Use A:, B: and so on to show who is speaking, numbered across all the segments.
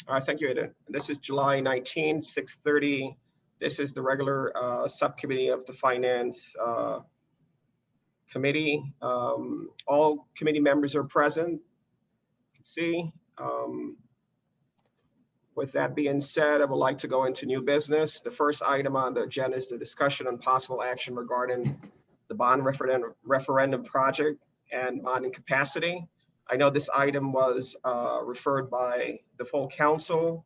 A: Thank you, Ada. This is July 19, 6:30. This is the regular subcommittee of the Finance Committee. All committee members are present. You can see. With that being said, I would like to go into new business. The first item on the agenda is the discussion on possible action regarding the bond referendum project and bonding capacity. I know this item was referred by the full council.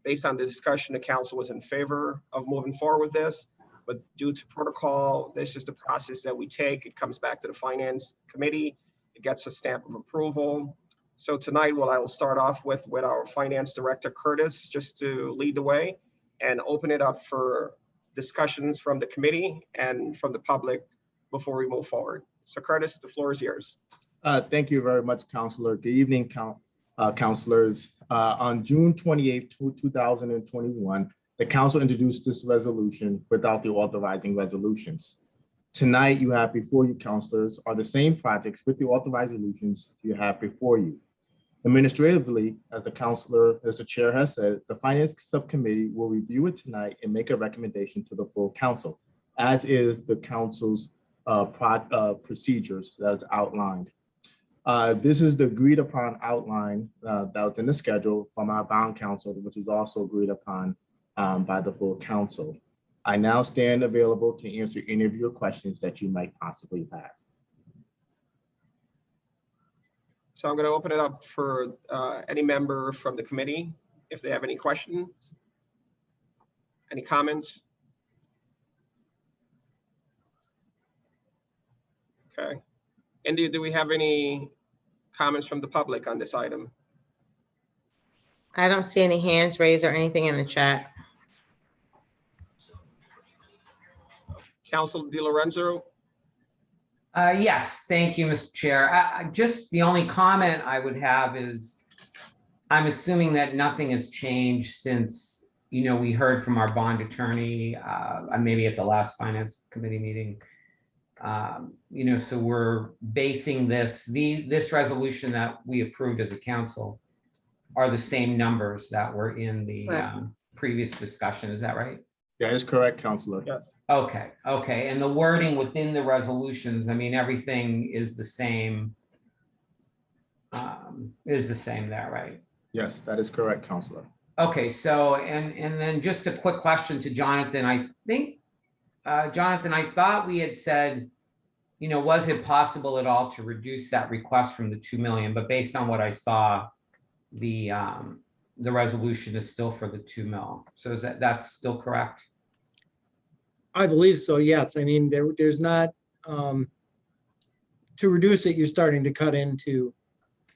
A: Based on the discussion, the council was in favor of moving forward with this, but due to protocol, this is the process that we take. It comes back to the Finance Committee. It gets a stamp of approval. So tonight, what I will start off with our Finance Director, Curtis, just to lead the way and open it up for discussions from the committee and from the public before we move forward. So Curtis, the floor is yours.
B: Thank you very much, Councilor. Good evening, councilors. On June 28, 2021, the council introduced this resolution without the authorizing resolutions. Tonight, you have before you, councilors, are the same projects with the authorized resolutions you have before you. Administratively, as the chair has said, the Finance Subcommittee will review it tonight and make a recommendation to the full council, as is the council's procedures that's outlined. This is the agreed upon outline that was in the schedule from our bond council, which is also agreed upon by the full council. I now stand available to answer any of your questions that you might possibly have.
A: So I'm going to open it up for any member from the committee, if they have any questions, any comments. Okay. India, do we have any comments from the public on this item?
C: I don't see any hands raised or anything in the chat.
A: Councilor Di Lorenzo?
D: Yes, thank you, Mr. Chair. Just the only comment I would have is, I'm assuming that nothing has changed since, we heard from our bond attorney, maybe at the last Finance Committee meeting. So we're basing this resolution that we approved as a council are the same numbers that were in the previous discussion. Is that right?
B: That is correct, Councilor.
A: Yes.
D: Okay. And the wording within the resolutions, everything is the same. There, right?
B: Yes, that is correct, Councilor.
D: Okay, so and then just a quick question to Jonathan. I think, Jonathan, I thought we had said, was it possible at all to reduce that request from the 2 million? But based on what I saw, the resolution is still for the 2 mil. So is that's still correct?
E: I believe so, yes. There's not, to reduce it, you're starting to cut into,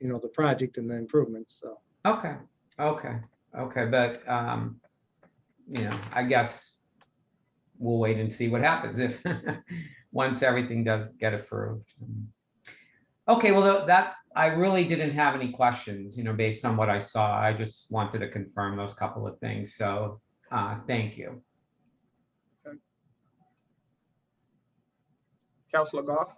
E: the project and the improvements, so.
D: Okay. But, I guess we'll wait and see what happens if once everything does get approved. Okay, well, that I really didn't have any questions, based on what I saw. I just wanted to confirm those couple of things. So thank you.
A: Okay. Councilor Goff?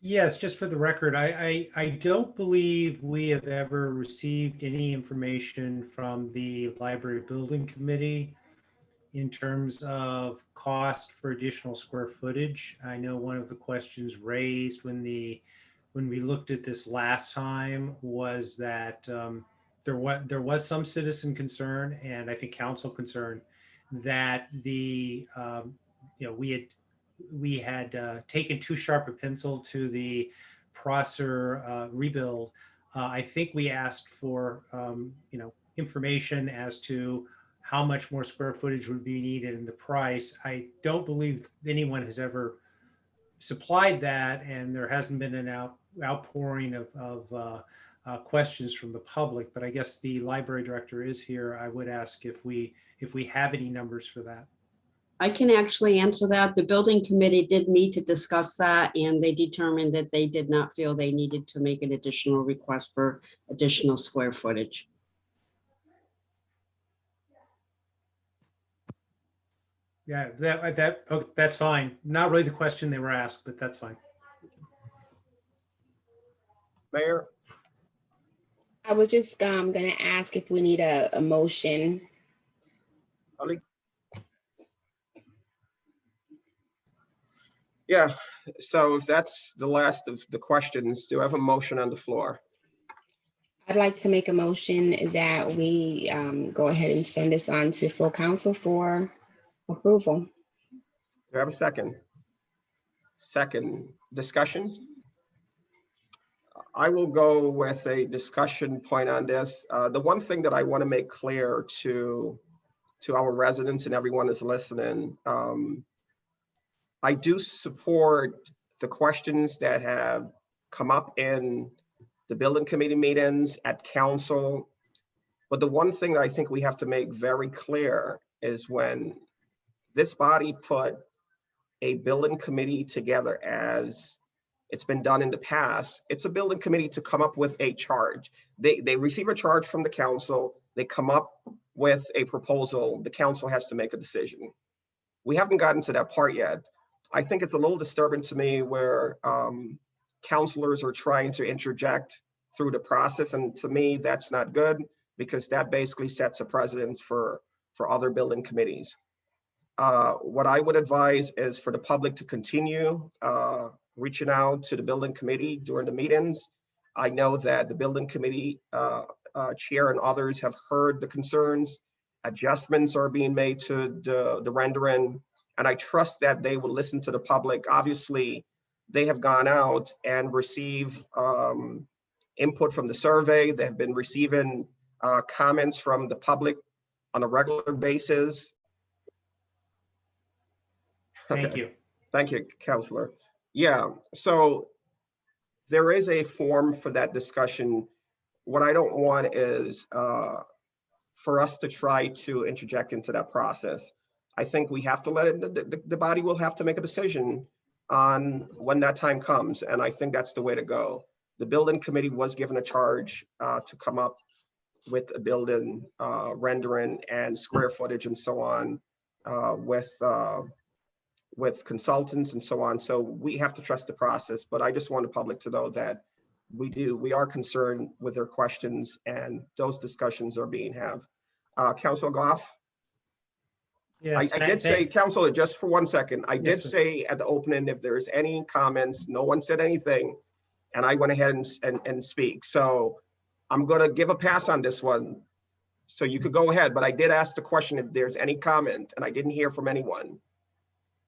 F: Yes, just for the record, I don't believe we have ever received any information from the Library Building Committee in terms of cost for additional square footage. I know one of the questions raised when we looked at this last time was that there was some citizen concern, and I think council concern, that we had taken too sharp a pencil to the Prosser rebuild. I think we asked for information as to how much more square footage would be needed in the price. I don't believe anyone has ever supplied that, and there hasn't been an outpouring of questions from the public. But I guess the library director is here. I would ask if we have any numbers for that.
G: I can actually answer that. The building committee did meet to discuss that, and they determined that they did not feel they needed to make an additional request for additional square footage.
F: Yeah, that's fine. Not really the question they were asked, but that's fine.
A: Mayor?
H: I was just gonna ask if we need a motion.
A: Ali? Yeah, so if that's the last of the questions, do I have a motion on the floor?
H: I'd like to make a motion that we go ahead and send this on to full council for approval.
A: Do I have a second? Second, discussion? I will go with a discussion point on this. The one thing that I want to make clear to our residents and everyone is listening, I do support the questions that have come up in the building committee meetings at council. But the one thing that I think we have to make very clear is when this body put a building committee together as it's been done in the past, it's a building committee to come up with a charge. They receive a charge from the council, they come up with a proposal, the council has to make a decision. We haven't gotten to that part yet. I think it's a little disturbing to me where councilors are trying to interject through the process. And to me, that's not good because that basically sets a precedent for other building committees. What I would advise is for the public to continue reaching out to the building committee during the meetings. I know that the building committee chair and others have heard the concerns. Adjustments are being made to the rendering, and I trust that they will listen to the public. Obviously, they have gone out and received input from the survey. They have been receiving comments from the public on a regular basis.
F: Thank
A: Okay.
F: you.
A: Thank you, Councilor. Yeah, so there is a form for that discussion. What I don't want is for us to try to interject into that process. I think we have to let it, the body will have to make a decision on when that time comes. And I think that's the way to go. The building committee was given a charge to come up with a building rendering and square footage and so on with consultants and so on. So we have to trust the process, but I just want the public to know that we are concerned with their questions and those discussions are being had. Councilor Goff?
F: Yes,
A: I did say, Councilor, just for 1 second, I did
F: Yes, sir.
A: say at the opening, if there's any comments, no one said anything, and I went ahead and speak. So I'm gonna give a pass on this one. So you could go ahead, but I did ask the question if there's any comment, and I didn't hear from anyone.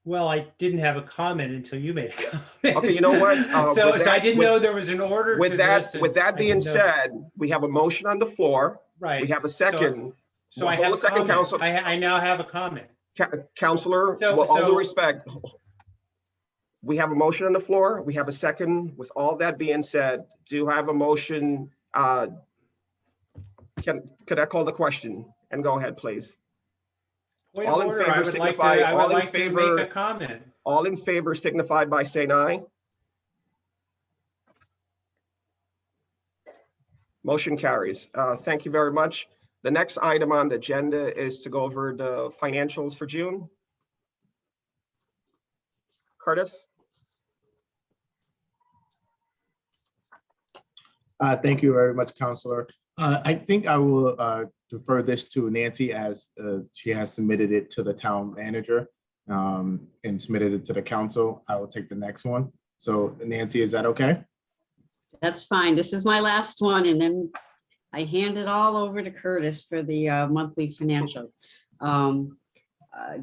F: Well, I didn't have a comment until you made a comment.
A: Okay, you know what?
F: So
A: with
F: I
A: that-
F: didn't know there was an order to
A: With
F: this.
A: that, with
F: and
A: that
F: I
A: being
F: didn't know-
A: said, we have a motion on the floor.
F: Right.
A: We have a second.
F: So I
A: Hold
F: have
A: a
F: a
A: second,
F: comment.
A: Council.
F: I now have a comment.
A: Counselor,
F: So-
A: with all due
F: so-
A: respect, we have a motion on the floor. We have a second. With all that being said, do I have a motion? Could I call the question and go ahead, please?
F: Point
A: All
F: of
A: in
F: order,
A: favor
F: I would like to,
A: signify-
F: I
A: all
F: would
A: in
F: like to
A: favor-
F: make a comment.
A: All in favor signify by saying aye. Motion carries. Thank you very much. The next item on the agenda is to go over the financials for June. Curtis?
B: Thank you very much, Counselor. I think I will defer this to Nancy as she has submitted it to the town manager and submitted it to the council. I will take the next one. So Nancy, is that okay?
G: That's fine. This is my last one, and then I hand it all over to Curtis for the monthly financials.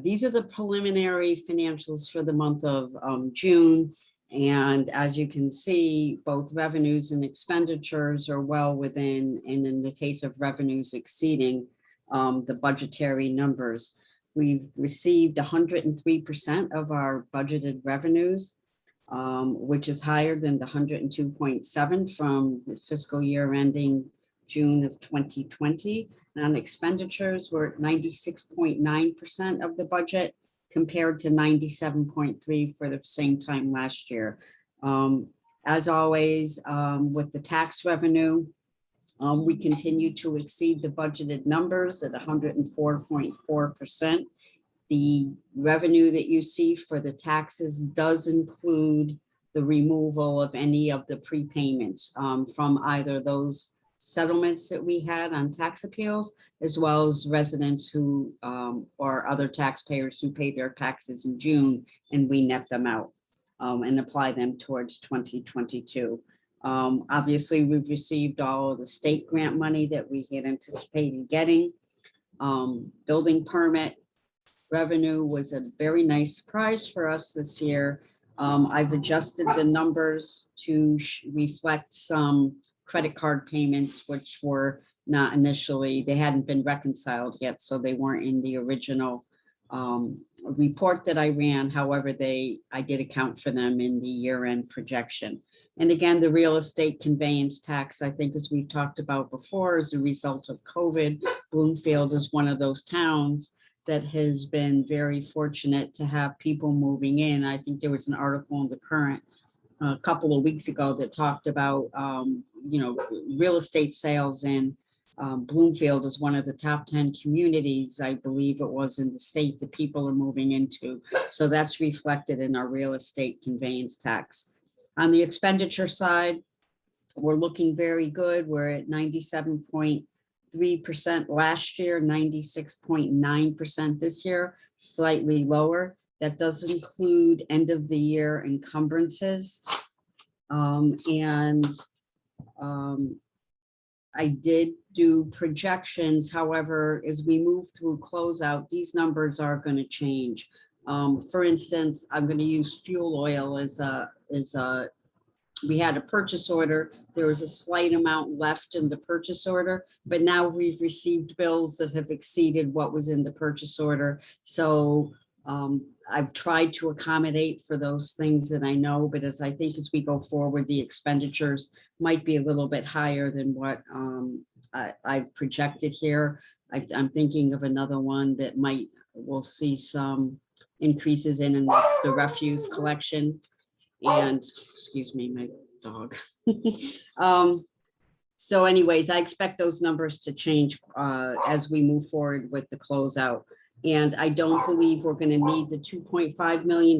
G: These are the preliminary financials for the month of June. And as you can see, both revenues and expenditures are well within, and in the case of revenues exceeding the budgetary numbers. We've received 103% of our budgeted revenues, which is higher than the 102.7 from the fiscal year ending June of 2020. And expenditures were at 96.9% of the budget compared to 97.3 for the same time last year. As always, with the tax revenue, we continue to exceed the budgeted numbers at 104.4%. The revenue that you see for the taxes does include the removal of any of the prepayments from either those settlements that we had on tax appeals, as well as residents who, or other taxpayers who paid their taxes in June, and we net them out and apply them towards 2022. Obviously, we've received all of the state grant money that we had anticipated getting. Building permit revenue was a very nice surprise for us this year. I've adjusted the numbers to reflect some credit card payments, which were not initially, they hadn't been reconciled yet, so they weren't in the original report that I ran. However, I did account for them in the year-end projection. And again, the real estate conveyance tax, I think, as we've talked about before, as a result of COVID, Bloomfield is one of those towns that has been very fortunate to have people moving in. I think there was an article in the Current a couple of weeks ago that talked about, real estate sales in Bloomfield is one of the top 10 communities, I believe it was, in the state that people are moving into. So that's reflected in our real estate conveyance tax. On the expenditure side, we're looking very good. We're at 97.3% last year, 96.9% this year, slightly lower. That does include end of the year encumbrances. I did do projections. However, as we move through closeout, these numbers are going to change. For instance, I'm going to use fuel oil as we had a purchase order. There was a slight amount left in the purchase order, but now we've received bills that have exceeded what was in the purchase order. So I've tried to accommodate for those things that I know, but as we go forward, the expenditures might be a little bit higher than what I've projected here. I'm thinking of another one that we'll see some increases in, and that's the refuse collection. And excuse me, my dog. So anyways, I expect those numbers to change as we move forward with the closeout. And I don't believe we're going to need the $2.5 million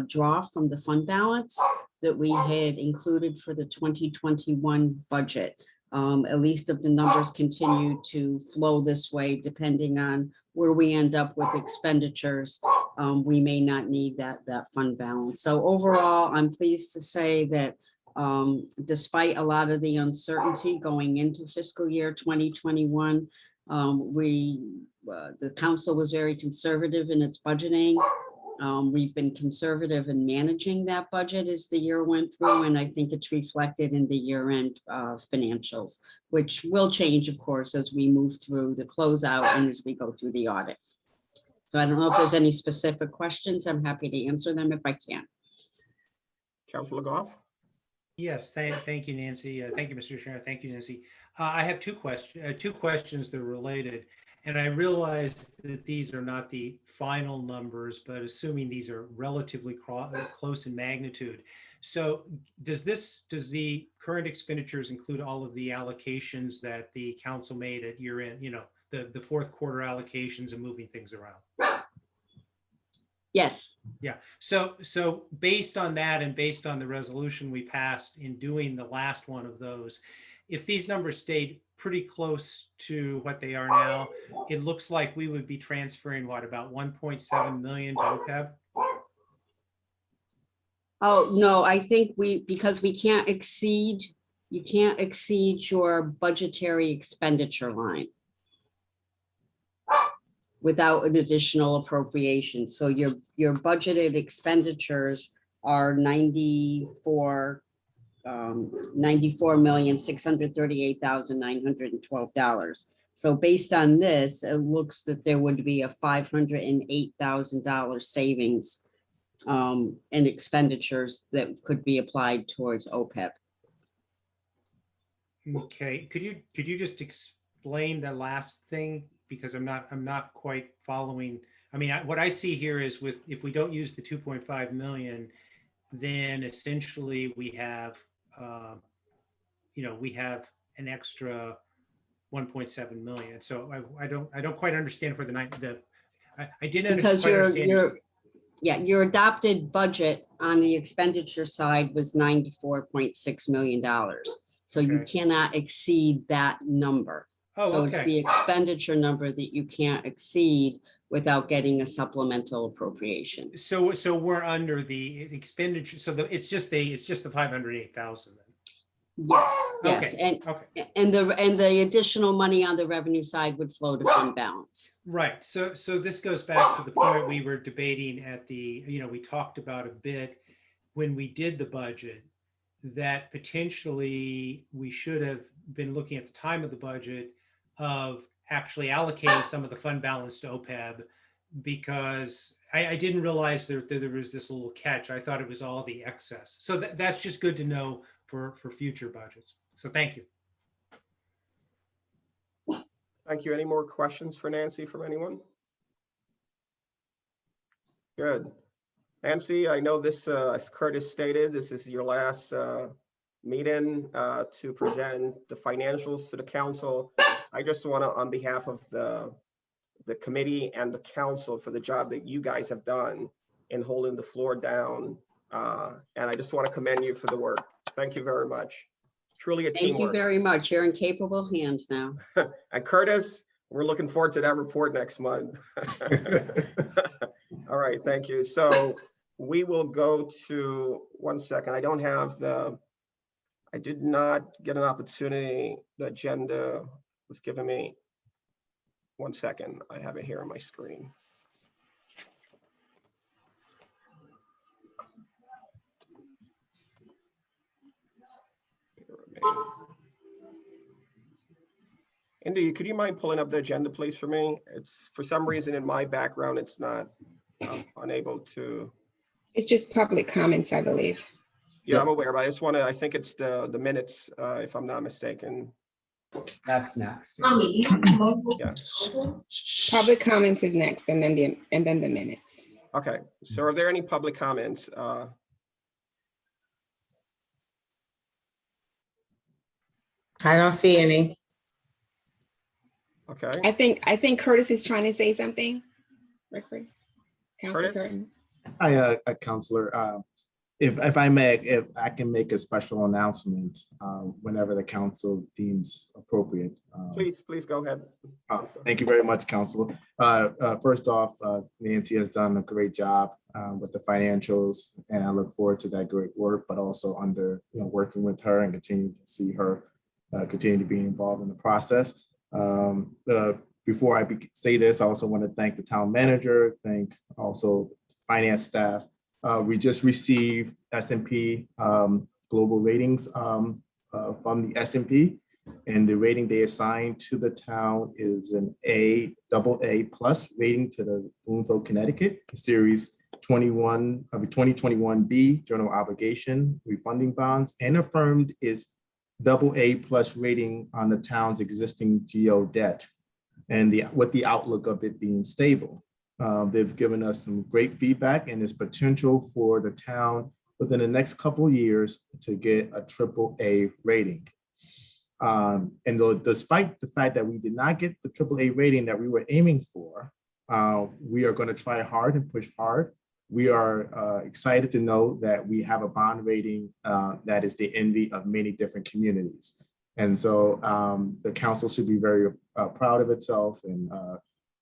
G: draw from the fund balance that we had included for the 2021 budget. At least if the numbers continue to flow this way, depending on where we end up with expenditures, we may not need that fund balance. So overall, I'm pleased to say that despite a lot of the uncertainty going into fiscal year 2021, the council was very conservative in its budgeting. We've been conservative in managing that budget as the year went through, and I think it's reflected in the year-end financials, which will change, of course, as we move through the closeout and as we go through the audit. So I don't know if there's any specific questions. I'm happy to answer them if I can.
A: Councilor Goff?
F: Yes, thank you, Nancy. Thank you, Mr. Chair. Thank you, Nancy. I have two questions that are related. And I realize that these are not the final numbers, but assuming these are relatively close in magnitude. So does the current expenditures include all of the allocations that the council made at year end, the fourth quarter allocations and moving things around?
G: Yes.
F: Yeah. So based on that and based on the resolution we passed in doing the last one of those, if these numbers stayed pretty close to what they are now, it looks like we would be transferring about 1.7 million to OPEB.
G: Oh, no, I think because you can't exceed your budgetary expenditure line without an additional appropriation. So your budgeted expenditures are $94,638,912. So based on this, it looks that there would be a $508,000 savings in expenditures that could be applied towards OPEB.
F: Okay, could you just explain the last thing, because I'm not quite following. I mean, what I see here is if we don't use the 2.5 million, then essentially we have we have an extra 1.7 million. So I don't quite understand for I didn't
G: Because
F: understand.
G: your adopted budget on the expenditure side was $94.6 million. So you
F: Okay.
G: cannot exceed that number.
F: Oh,
G: So it's
F: okay.
G: the expenditure number that you can't exceed without getting a supplemental appropriation.
F: So we're under the expenditure, so it's just the 508,000 then.
G: Yes, yes,
F: Okay, okay,
G: and the additional money on the revenue side would flow to fund balance.
F: right. So this goes back to the point we were debating at the, we talked about a bit when we did the budget, that potentially we should have been looking at the time of the budget of actually allocating some of the fund balance to OPEB, because I didn't realize that there was this little catch. I thought it was all the excess. So that's just good to know for future budgets. So thank you.
A: Thank you. Any more questions for Nancy from anyone? Good. Nancy, I know this, as Curtis stated, this is your last meeting to present the financials to the council. I just want to, on behalf of the committee and the council, for the job that you guys have done in holding the floor down. And I just want to commend you for the work. Thank you very much. Truly a
G: Thank you
A: teamwork.
G: very much. You're in capable hands now.
A: And Curtis, we're looking forward to that report next month. All right, thank you. So we will go to, one second. I did not get an opportunity. The agenda was given me. One second, I have it here on my screen. Indy, could you mind pulling up the agenda, please, for me? It's, for some reason in my background, it's not, I'm unable to.
H: It's just public comments, I believe.
A: Yeah, I'm aware, but I just want to, I think it's the minutes, if I'm not mistaken.
D: That's next.
A: Yeah.
H: Public comments is next, and then the minutes.
A: Okay, so are there any public comments?
C: I don't see any.
A: Okay,
H: I think Curtis is trying to say something. Record. Councilor
A: Curtis?
H: Curtin.
B: Hi, Counselor. If I may, if I can make a special announcement whenever the council deems appropriate.
A: please go ahead.
B: Thank you very much, Counselor. First off, Nancy has done a great job with the financials, and I look forward to that great work, but also under, working with her and continue to see her continue to be involved in the process. Before I say this, I also want to thank the town manager, thank also finance staff. We just received S&P global ratings from the S&P, and the rating they assigned to the town is an AA+ rating to the Bloomfield, Connecticut, Series 21 of 2021B general obligation refunding bonds, and affirmed is AA+ rating on the town's existing GO debt, and with the outlook of it being stable. They've given us some great feedback, and there's potential for the town within the next couple of years to get a AAA rating. And despite the fact that we did not get the AAA rating that we were aiming for, we are going to try hard and push hard. We are excited to know that we have a bond rating that is the envy of many different communities. And so the council should be very proud of itself, and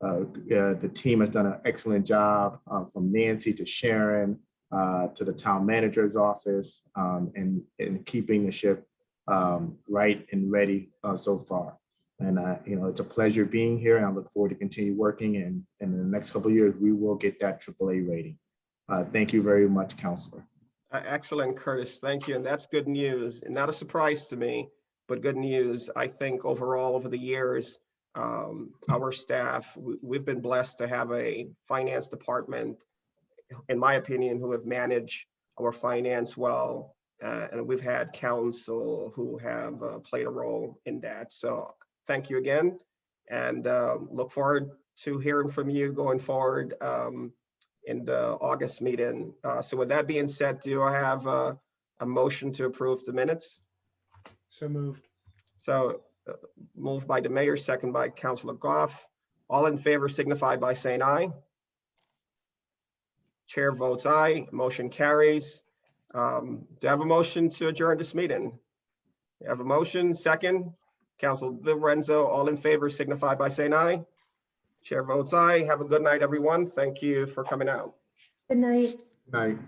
B: the team has done an excellent job, from Nancy to Sharon to the town manager's office, and keeping the ship right and ready so far. And it's a pleasure being here, and I look forward to continue working. And in the next couple of years, we will get that AAA rating. Thank you very much, Counselor.
A: Excellent, Curtis. Thank you. And that's good news, and not a surprise to me, but good news. I think overall over the years, our staff, we've been blessed to have a finance department, in my opinion, who have managed our finance well. And we've had counsel who have played a role in that. So thank you again, and look forward to hearing from you going forward in the August meeting. So with that being said, do I have a motion to approve the minutes?
F: So moved.
A: So moved by the mayor, second by Councilor Goff. All in favor signify by saying aye. Chair votes aye, motion carries. Do I have a motion to adjourn this meeting? I have a motion, second. Council Lorenzo, all in favor signify by saying aye. Chair votes aye. Have a good night, everyone. Thank you for coming out.
I: Good night.
B: Night.